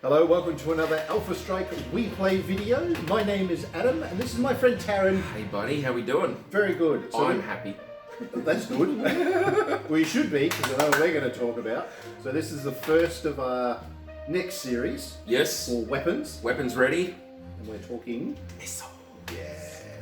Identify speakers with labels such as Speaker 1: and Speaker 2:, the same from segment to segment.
Speaker 1: Hello, welcome to another Alpha Strike We Play video. My name is Adam, and this is my friend Tarron.
Speaker 2: Hey buddy, how we doing?
Speaker 1: Very good.
Speaker 2: So I'm happy.
Speaker 1: That's good. We should be, because I know what we're going to talk about. So this is the first of our next series.
Speaker 2: Yes.
Speaker 1: For weapons.
Speaker 2: Weapons ready.
Speaker 1: And we're talking...
Speaker 2: missile.
Speaker 1: Yeah.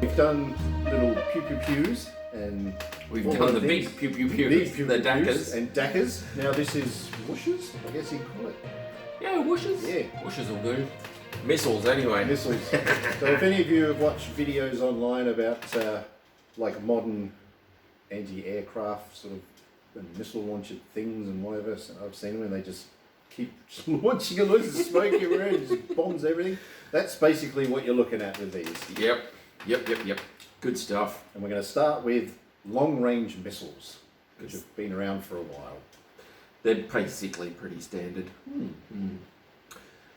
Speaker 1: We've done little pew-pew-pews. And
Speaker 2: we've done the big pew pew pews, the dackers.
Speaker 1: And dackers. Now this is whooshes, I guess you'd call it.
Speaker 2: Yeah, whooshes.
Speaker 1: Yeah.
Speaker 2: Whooshes will do. Missiles anyway.
Speaker 1: Missiles. So if any of you have watched videos online about like modern anti-aircraft sort of missile launcher things and whatever, so I've seen them and they just keep launching a loads of smoke everywhere and just bombs everything. That's basically what you're looking at with these.
Speaker 2: Yep. Good stuff.
Speaker 1: And we're going to start with long-range missiles, which have been around for a while.
Speaker 2: They're basically pretty standard.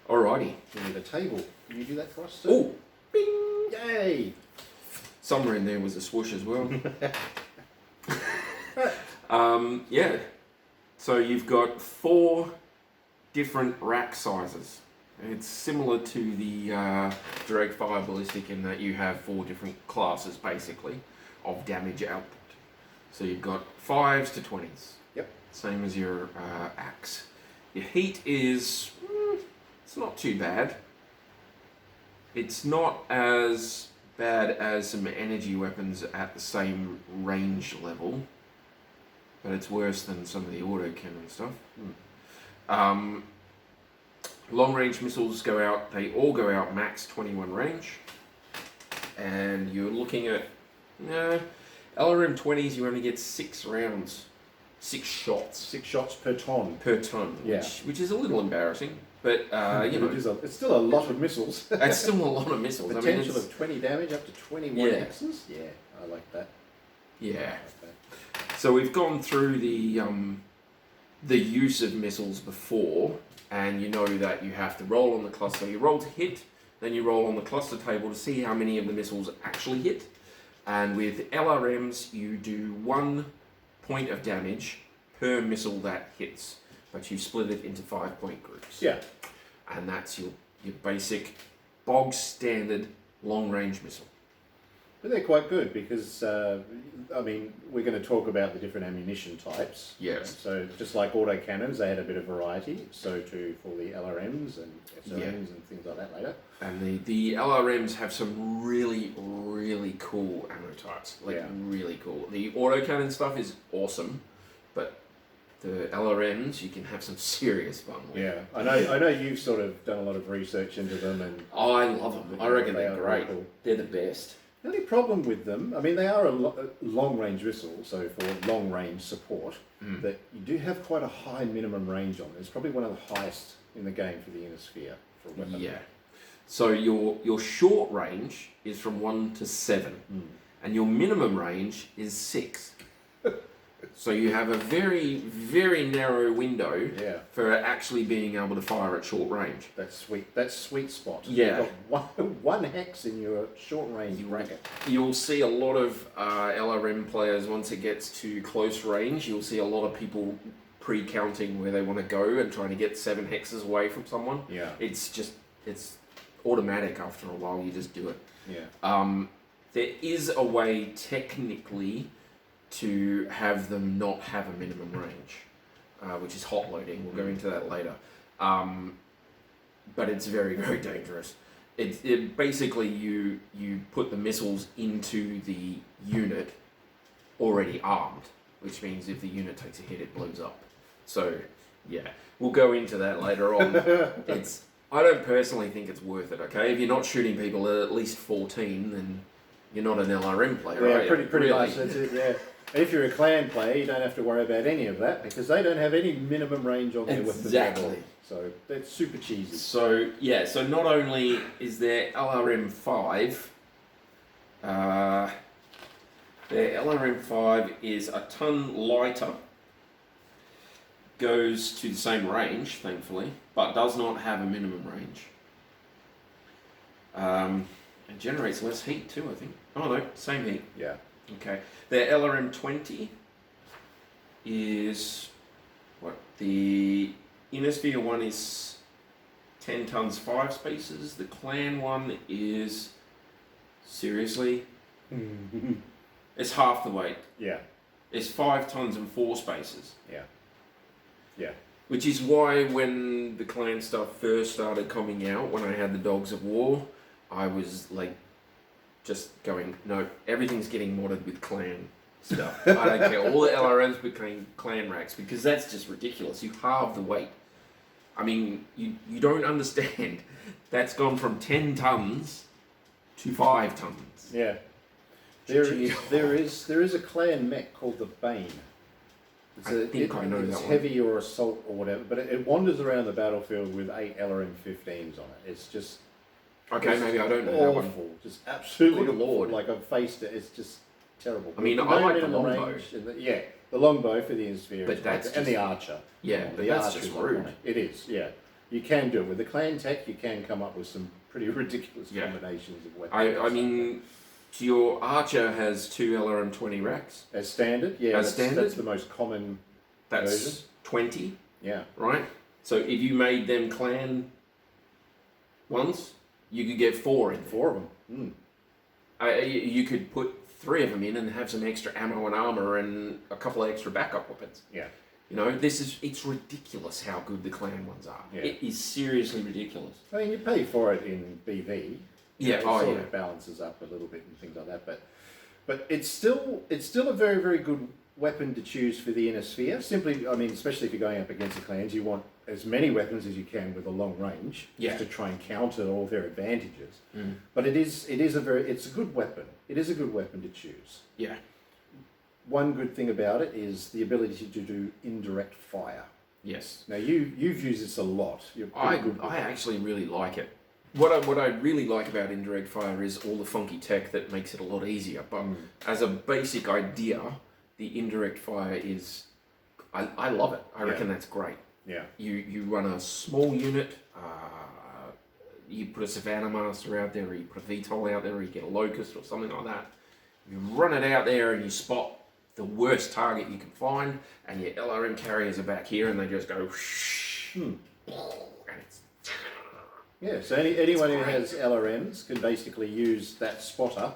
Speaker 2: Alrighty.
Speaker 1: We need a table. Can you do that for us, sir?
Speaker 2: Oh,
Speaker 1: Bing! Yay!
Speaker 2: Somewhere in there was a swoosh as well. Yeah. So you've got 4 different rack sizes. It's similar to the Direct Fire ballistic in that you have 4 different classes, basically, of damage output. So you've got 5s to 20s.
Speaker 1: Yep.
Speaker 2: Same as your axe. Your heat is, it's not too bad. It's not as bad as some energy weapons at the same range level, but it's worse than some of the autocannon stuff. Long-range missiles go out, they all go out max 21 range, and you're looking at, LRM 20s, you only get 6 rounds, 6 shots.
Speaker 1: 6 shots per ton.
Speaker 2: Per ton,
Speaker 1: Yeah.
Speaker 2: which is a little embarrassing, but you know.
Speaker 1: It's still a lot of missiles.
Speaker 2: It's still a lot of missiles.
Speaker 1: Potential of 20 damage up to 21 X's. Yeah, I like that.
Speaker 2: Yeah.
Speaker 1: I like that.
Speaker 2: So we've gone through the use of missiles before, and you know that you have to roll on the cluster. You roll to hit, then you roll on the cluster table to see how many of the missiles actually hit. And with LRMs, you do 1 point of damage per missile that hits, but you split it into 5-point groups.
Speaker 1: Yeah.
Speaker 2: And that's your basic, bog standard long-range missile.
Speaker 1: But they're quite good because, I mean, we're going to talk about the different ammunition types.
Speaker 2: Yes.
Speaker 1: So just like autocannons, they had a bit of variety. So too for the LRMs and SLMs and things like that later.
Speaker 2: And the LRMs have some really, really cool ammo types. Really cool. The autocannon stuff is awesome, but the LRMs you can have some serious fun with.
Speaker 1: Yeah, I know you've sort of done a lot of research into them, and
Speaker 2: I love them. I reckon they're great.
Speaker 1: Cool.
Speaker 2: They're the best.
Speaker 1: The only problem with them, I mean, they are a long-range missile, so for long-range support, that you do have quite a high minimum range on. It's probably one of the highest in the game for the inner sphere for a weapon.
Speaker 2: Yeah. So your short range is from 1 to 7, and your minimum range is 6. So you have a very, very narrow window for actually being able to fire at short range.
Speaker 1: That's sweet spot.
Speaker 2: Yeah.
Speaker 1: You've got one hex in your short range bracket.
Speaker 2: You'll see a lot of LRM players, once it gets to close range, you'll see a lot of people pre-counting where they want to go and trying to get 7 hexes away from someone.
Speaker 1: Yeah.
Speaker 2: It's automatic after a while, you just do it.
Speaker 1: Yeah.
Speaker 2: There is a way technically to have them not have a minimum range, which is hot loading. We'll go into that later. But it's very, very dangerous. It basically you put the missiles into the unit already armed, which means if the unit takes a hit, it blows up. So yeah, we'll go into that later on. I don't personally think it's worth it. Okay, if you're not shooting people at least 14, then you're not an LRM player.
Speaker 1: Yeah,
Speaker 2: right?
Speaker 1: pretty
Speaker 2: Really.
Speaker 1: much. That's it. Yeah. And if you're a clan player, you don't have to worry about any of that because they don't have any minimum range on their weapons.
Speaker 2: Exactly.
Speaker 1: So that's super cheesy.
Speaker 2: So yeah, so not only is there LRM 5, their LRM 5 is a ton lighter, goes to the same range, thankfully, but does not have a minimum range. It generates less heat too, I think. Oh no, same heat.
Speaker 1: Yeah.
Speaker 2: Okay. The LRM-20 is what? The Innisphere one is 10 tons 5 spaces. The Clan one is seriously, it's half the weight.
Speaker 1: Yeah.
Speaker 2: It's 5 tons and 4 spaces.
Speaker 1: Yeah. Yeah.
Speaker 2: Which is why when the Clan stuff first started coming out, when I had the Dogs of War, I was like, just going, no, everything's getting modded with Clan stuff. I don't care. All the LRMs became Clan racks because that's just ridiculous. You halve the weight. I mean, you don't understand. That's gone from 10 tons to 5 tons.
Speaker 1: Yeah. There is a Clan mech called the Bane.
Speaker 2: I think I know that
Speaker 1: it's
Speaker 2: one.
Speaker 1: heavy or assault or whatever, but it wanders around the battlefield with 8 LRM-15s on it. It's just
Speaker 2: okay, maybe I don't know that one.
Speaker 1: awful. Just absolutely
Speaker 2: Good lord.
Speaker 1: Like I've faced it. It's just terrible.
Speaker 2: I mean,
Speaker 1: With
Speaker 2: I like
Speaker 1: bayonet
Speaker 2: the
Speaker 1: in
Speaker 2: longbow.
Speaker 1: range and the longbow for the Innisphere,
Speaker 2: But that's
Speaker 1: and the archer.
Speaker 2: Yeah, but
Speaker 1: the
Speaker 2: that's
Speaker 1: archer's
Speaker 2: just
Speaker 1: not
Speaker 2: rude.
Speaker 1: on it. It is, yeah. You can do it with the Clan tech. You can come up with some pretty ridiculous
Speaker 2: Yeah.
Speaker 1: combinations of weapons.
Speaker 2: I mean, your Archer has 2 LRM-20 racks.
Speaker 1: as standard, yeah.
Speaker 2: As standard?
Speaker 1: That's the most common.
Speaker 2: That's
Speaker 1: Version?
Speaker 2: 20,
Speaker 1: Yeah.
Speaker 2: right? So if you made them Clan ones, you could get 4 in.
Speaker 1: 4 of them.
Speaker 2: You could put 3 of them in and have some extra ammo and armor and a couple of extra backup weapons.
Speaker 1: Yeah.
Speaker 2: You know, it's ridiculous how good the Clan ones are.
Speaker 1: Yeah.
Speaker 2: It is seriously ridiculous.
Speaker 1: I mean, you pay for it in BV.
Speaker 2: Yeah,
Speaker 1: It
Speaker 2: oh
Speaker 1: sort
Speaker 2: yeah.
Speaker 1: of balances up a little bit and things like that, but it's still a very, very good weapon to choose for the Innisphere. Simply, I mean, especially if you're going up against the Clans, you want as many weapons as you can with a long range,
Speaker 2: Yeah.
Speaker 1: just to try and counter all their advantages.
Speaker 2: Mm.
Speaker 1: But it's a good weapon. It is a good weapon to choose.
Speaker 2: Yeah.
Speaker 1: One good thing about it is the ability to do indirect fire.
Speaker 2: Yes.
Speaker 1: Now you've used this a lot. You're pretty good with
Speaker 2: I
Speaker 1: it.
Speaker 2: actually really like it. What I really like about Indirect Fire is all the funky tech that makes it a lot easier. But as a basic idea, the Indirect Fire is, I love it. I reckon that's great.
Speaker 1: Yeah.
Speaker 2: You run a small unit, you put a Savannah Master out there, or you put a VTOL out there, or you get a Locust or something like that. You run it out there and you spot the worst target you can find, and your LRM carriers are back here and they just go and it's
Speaker 1: Yeah, so anyone who has LRMs can basically use that spotter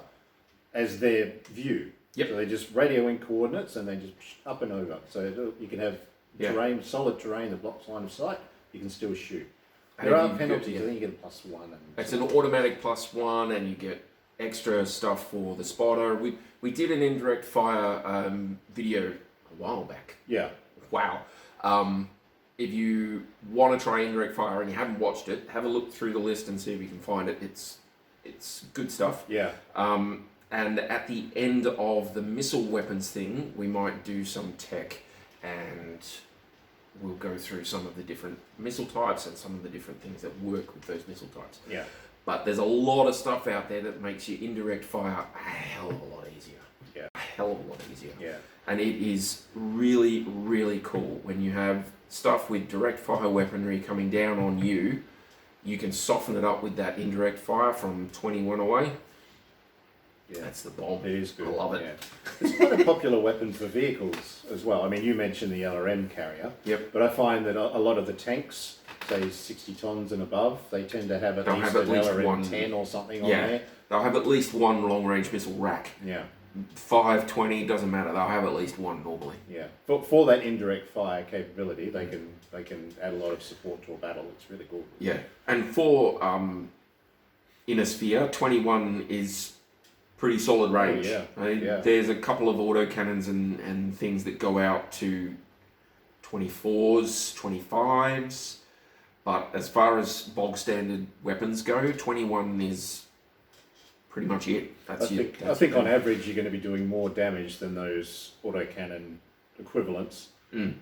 Speaker 1: as their view.
Speaker 2: Yep.
Speaker 1: So they just radio in coordinates and they just up and over. So you can have terrain, solid terrain that blocks line of sight. You can still shoot. There are penalties. I think you get a +1. And
Speaker 2: it's an automatic +1, and you get extra stuff for the spotter. We did an Indirect Fire video a while back.
Speaker 1: Yeah.
Speaker 2: Wow. If you want to try Indirect Fire and you haven't watched it, have a look through the list and see if you can find it. It's good stuff.
Speaker 1: Yeah.
Speaker 2: And at the end of the missile weapons thing, we might do some tech, and we'll go through some of the different missile types and some of the different things that work with those missile types.
Speaker 1: Yeah.
Speaker 2: But there's a lot of stuff out there that makes your Indirect Fire a hell of a lot easier.
Speaker 1: Yeah.
Speaker 2: A hell of a lot easier.
Speaker 1: Yeah.
Speaker 2: And it is really, really cool when you have stuff with direct fire weaponry coming down on you. You can soften it up with that indirect fire from 21 away.
Speaker 1: Yeah.
Speaker 2: That's the bomb.
Speaker 1: It is good.
Speaker 2: I love it.
Speaker 1: Yeah. It's quite a popular weapon for vehicles as well. I mean, you mentioned the LRM carrier.
Speaker 2: Yep.
Speaker 1: But I find that a lot of the tanks, say 60 tons and above, they tend to have at
Speaker 2: They'll
Speaker 1: least
Speaker 2: have at
Speaker 1: an
Speaker 2: least
Speaker 1: LRM
Speaker 2: one-
Speaker 1: 10 or something on
Speaker 2: Yeah.
Speaker 1: there.
Speaker 2: They'll have at least one long-range missile rack.
Speaker 1: Yeah.
Speaker 2: 5, 20, doesn't matter. They'll have at least one normally.
Speaker 1: Yeah. For that indirect fire capability, they can add a lot of support to a battle. It's really good.
Speaker 2: Yeah. And for Innisphere, 21 is pretty solid range.
Speaker 1: yeah.
Speaker 2: I mean,
Speaker 1: Yeah.
Speaker 2: there's a couple of autocannons and things that go out to 24s, 25s, but as far as bog standard weapons go, 21 is pretty much it.
Speaker 1: I think on average you're going to be doing more damage than those autocannon equivalents.
Speaker 2: Mm.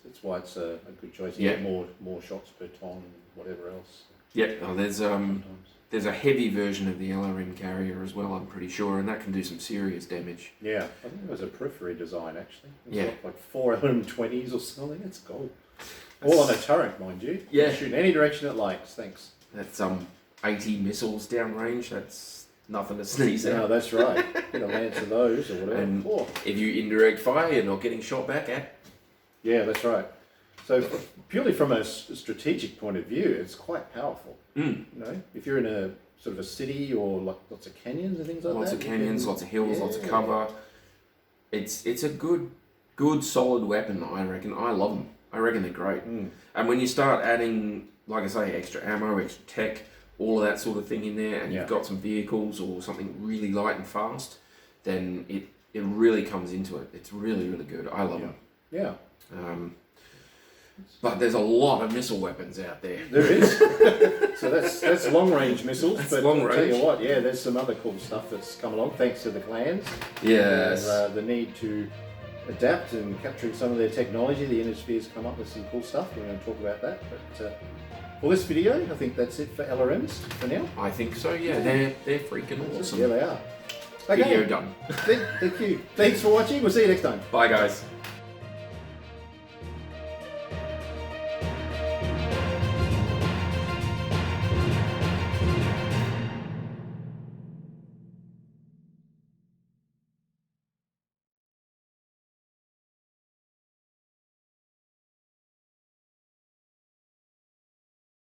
Speaker 1: That's why it's a good choice. You
Speaker 2: Yeah.
Speaker 1: get more shots per ton and whatever else.
Speaker 2: Yeah, there's
Speaker 1: Sometimes.
Speaker 2: there's a heavy version of the LRM carrier as well, I'm pretty sure, and that can do some serious damage.
Speaker 1: Yeah, I think it was a periphery design actually. It was
Speaker 2: Yeah.
Speaker 1: like 4 LM20s or something. It's gold. All on a turret, mind you.
Speaker 2: Yeah.
Speaker 1: You shoot in any direction it likes. Thanks.
Speaker 2: That's 80 missiles downrange. That's nothing to sneeze
Speaker 1: No,
Speaker 2: at.
Speaker 1: that's right. Get a lance of those or whatever.
Speaker 2: And
Speaker 1: Oh.
Speaker 2: if you indirect fire, you're not getting shot back at.
Speaker 1: Yeah, that's right. So purely from a strategic point of view, it's quite powerful.
Speaker 2: Mm.
Speaker 1: You know, if you're in a sort of a city or like lots of canyons and things like
Speaker 2: Lots
Speaker 1: that.
Speaker 2: of canyons, lots of hills, lots of
Speaker 1: Yeah.
Speaker 2: cover. It's a good solid weapon. I reckon. I love them. I reckon they're great.
Speaker 1: Mm.
Speaker 2: And when you start adding, like I say, extra ammo, extra tech, all of that sort of thing in there, and
Speaker 1: Yeah.
Speaker 2: you've got some vehicles or something really light and fast, then it really comes into it. It's really, really good. I love them.
Speaker 1: Yeah.
Speaker 2: But there's a lot of missile weapons out there.
Speaker 1: There is. So that's long range missiles.
Speaker 2: That's
Speaker 1: but
Speaker 2: long
Speaker 1: I'll tell
Speaker 2: range.
Speaker 1: you what, yeah, there's some other cool stuff that's come along thanks to the clans.
Speaker 2: Yes.
Speaker 1: And, the need to adapt and capturing some of their technology. The Innisphere's come up with some cool stuff. We're going to talk about that. But for this video, I think that's it for LRMs for now.
Speaker 2: I think so, yeah. They're freaking awesome.
Speaker 1: Yeah, they are.
Speaker 2: Video
Speaker 1: Okay.
Speaker 2: done.
Speaker 1: Thank you. Thanks for watching. We'll see you next time.
Speaker 2: Bye, guys.